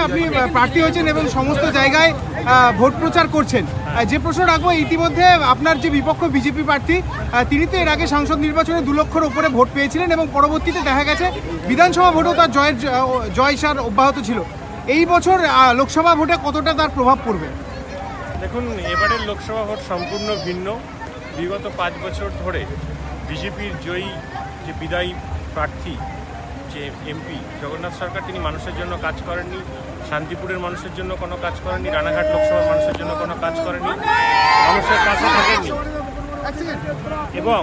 আপনি প্রার্থী হয়েছেন এবং সমস্ত জায়গায় ভোট প্রচার করছেন। যে প্রশ্ন রাখবো, ইতিমধ্যে আপনার যে বিপক্ষ বিজেপি প্রার্থী তিনি তো এর আগে সংসদ নির্বাচনে 2 লক্ষের উপরে ভোট পেয়েছিলেন এবং পরবর্তীতে দেখা গেছে বিধানসভা ভোটেও তার জয়সার অব্যাহত ছিল। এই বছর লোকসভা ভোটে কতটা তার প্রভাব পড়বে? দেখুন, এবারের লোকসভা ভোট সম্পূর্ণ ভিন্ন। বিগত 5 বছর ধরে বিজেপির জয়ী যে বিদায়ী প্রার্থী যে এমপি জগন্নাথ সরকার, তিনি মানুষের জন্য কাজ করেননি, শান্তিপুরের মানুষের জন্য কোনো কাজ করেননি, রানাঘাট লোকসভার মানুষের জন্য কোনো কাজ করেননি, মানুষের পাশে থাকেননি এবং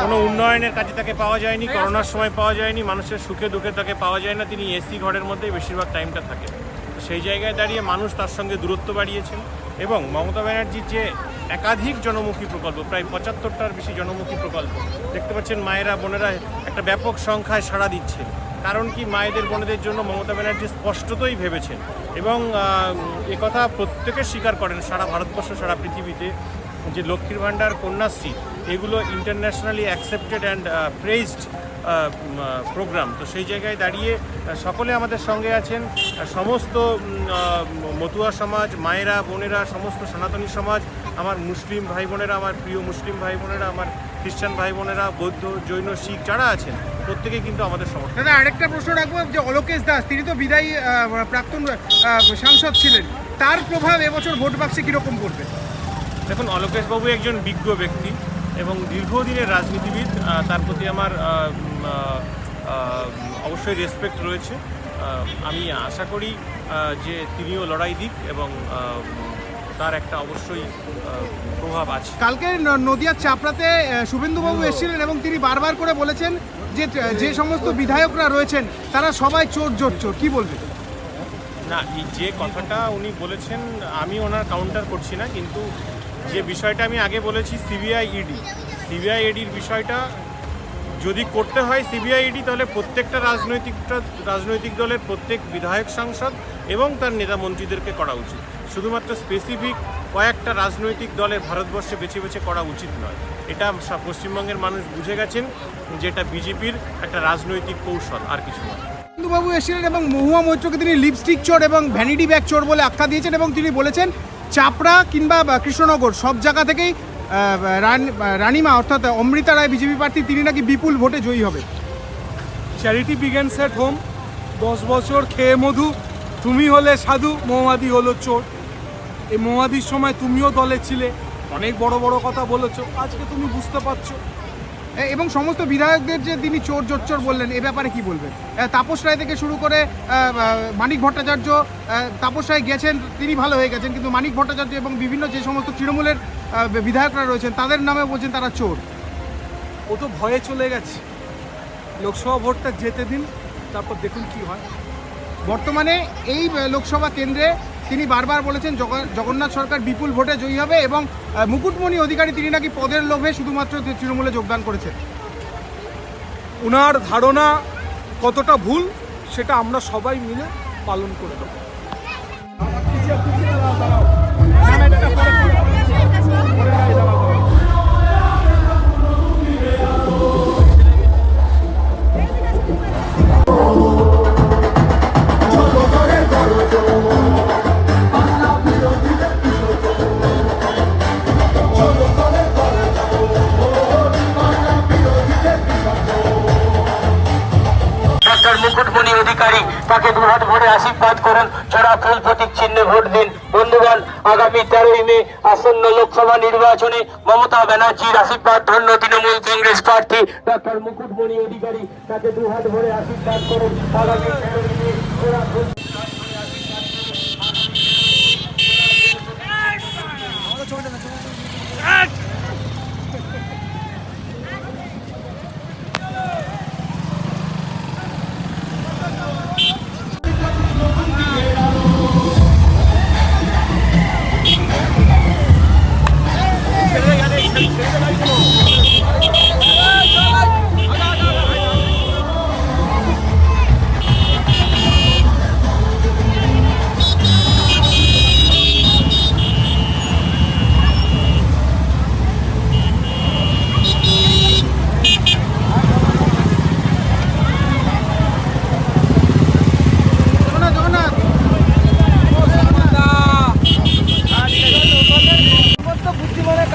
কোনো উন্নয়নের কাজে তাকে পাওয়া যায়নি। করোনার সময় পাওয়া যায়নি, মানুষের সুখে দুঃখে তাকে পাওয়া যায় না। তিনি এসি ঘরের মধ্যেই বেশিরভাগ টাইমটা থাকেন। সেই জায়গায় দাঁড়িয়ে মানুষ তার সঙ্গে দূরত্ব বাড়িয়েছেন এবং মমতা ব্যানার্জির যে একাধিক জনমুখী প্রকল্প, প্রায় 75টার বেশি জনমুখী প্রকল্প দেখতে পাচ্ছেন, মায়েরা বোনেরা একটা ব্যাপক সংখ্যায় সাড়া দিচ্ছেন। কারণ কি, মায়েদের বোনেদের জন্য মমতা ব্যানার্জি স্পষ্টতই ভেবেছেন এবং একথা প্রত্যেকে স্বীকার করেন সারা ভারতবর্ষ, সারা পৃথিবীতে, যে লক্ষ্মীর ভাণ্ডার, কন্যাশ্রী, এগুলো internationally accepted and praised program. তো সেই জায়গায় দাঁড়িয়ে সকলে আমাদের সঙ্গে আছেন, সমস্ত মতুয়া সমাজ, মায়েরা বোনেরা, সমস্ত সনাতনী সমাজ, আমার মুসলিম ভাই বোনেরা, আমার প্রিয় মুসলিম ভাই বোনেরা, আমার খ্রিস্টান ভাই বোনেরা, বৌদ্ধ, জৈন, শিখ যারা আছেন, প্রত্যেকেই কিন্তু আমাদের সমর্থন। দাদা, আরেকটা প্রশ্ন রাখবো, যে অলোকেশ দাস, তিনি তো বিদায়ী প্রাক্তন সাংসদ ছিলেন, তার প্রভাব এবছর ভোট বাক্সে কীরকম পড়বে? দেখুন, অলোকেশবাবু একজন বিজ্ঞ ব্যক্তি এবং দীর্ঘদিনের রাজনীতিবিদ। তার প্রতি আমার অবশ্যই রেসপেক্ট রয়েছে। আমি আশা করি যে তিনিও লড়াই দিক এবং তার একটা অবশ্যই প্রভাব আছে। কালকে নদিয়ার চাপড়াতে শুভেন্দুবাবু এসেছিলেন এবং তিনি বারবার করে বলেছেন যে যে সমস্ত বিধায়করা রয়েছেন তারা সবাই চোর চোর চোর, কি বলবেন? না, এই যে কথাটা উনি বলেছেন আমি ওনার কাউন্টার করছি না, কিন্তু যে বিষয়টা আমি আগে বলেছি, সিবিআই ইডির বিষয়টা যদি করতে হয় সিবিআই ইডি, তাহলে প্রত্যেকটা রাজনৈতিক দলের প্রত্যেক বিধায়ক, সাংসদ এবং তার নেতা মন্ত্রীদেরকে করা উচিত। শুধুমাত্র স্পেসিফিক কয়েকটা রাজনৈতিক দলের ভারতবর্ষে বেছে বেছে করা উচিত নয়। এটা পশ্চিমবঙ্গের মানুষ বুঝে গেছেন যে এটা বিজেপির একটা রাজনৈতিক কৌশল, আর কিছু নয়। শুভেন্দুবাবু এসেছিলেন এবং মহুয়া মৈত্রকে তিনি লিপস্টিক চোর এবং ভ্যানিটি ব্যাগ চোর বলে আখ্যা দিয়েছেন এবং তিনি বলেছেন চাপড়া কিংবা কৃষ্ণনগর সব জায়গা থেকেই রানিমা অর্থাৎ অমৃতা রায় বিজেপি প্রার্থী, তিনি নাকি বিপুল ভোটে জয়ী হবে। Charity begins at home. 10 বছর খেয়ে মধু, তুমি হলে সাধু, মৌমাদি হলো চোর। এই মৌমাদির সময় তুমিও দলে ছিলে, অনেক বড় বড় কথা বলেছো, আজকে তুমি বুঝতে পারছো। এবং সমস্ত বিধায়কদের যে তিনি চোর জোচ্চোর বললেন, এ ব্যাপারে কি বলবেন? তাপস রায় থেকে শুরু করে মানিক ভট্টাচার্য, তাপস রায় গেছেন, তিনি ভালো হয়ে গেছেন, কিন্তু মানিক ভট্টাচার্য এবং বিভিন্ন যে সমস্ত তৃণমূলের বিধায়করা রয়েছেন তাদের নামে বলছেন তারা চোর। ও তো ভয়ে চলে গেছে। লোকসভা ভোটটা যেতে দিন, তারপর দেখুন কি হয়। বর্তমানে এই লোকসভা কেন্দ্রে তিনি বারবার বলেছেন জগন্নাথ সরকার বিপুল ভোটে জয়ী হবে এবং মুকুটমণি অধিকারী, তিনি নাকি পদের লোভে শুধুমাত্র তৃণমূলে যোগদান করেছেন। ওনার ধারণা কতটা ভুল সেটা আমরা সবাই মিলে পালন করে দেবো। মুকুটমণি অধিকারী, তাকে দুহাত ভরে আশীর্বাদ করুন, ছড়া ফুল প্রতীক চিহ্নে ভোট দিন। বন্ধুগণ, আগামী 13ই মে আসন্ন লোকসভা নির্বাচনে মমতা ব্যানার্জির আশীর্বাদ ধন্য তৃণমূল কংগ্রেস প্রার্থী ডক্টর মুকুটমণি অধিকারী, তাকে দুহাত ভরে আশীর্বাদ করুন। আগামী 13ই মে ছড়া ফুল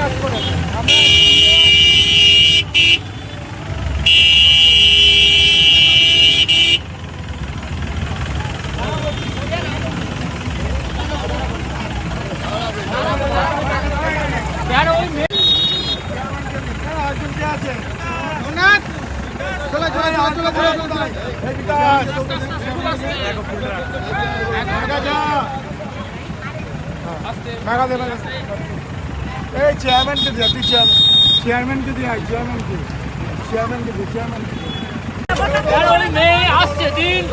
কাজ করেছে আমরা সোমনাথ, চলো চলো চলো চলো চলো চলো এই চেয়ারম্যানকে দিয়ে তুই চেয়ারম্যানকে দিয়ে চেয়ারম্যানকে চেয়ারম্যানকে দিয়ে চেয়ারম্যানকে আসছে দিন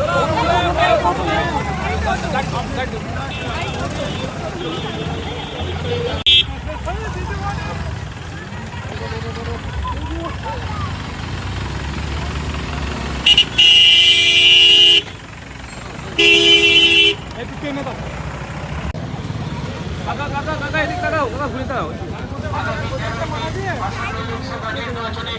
একটু টেনে দাও কাকা কাকা কাকা এদিক তাকাও কাকা ঘুরে দাও লোকসভা নির্বাচনে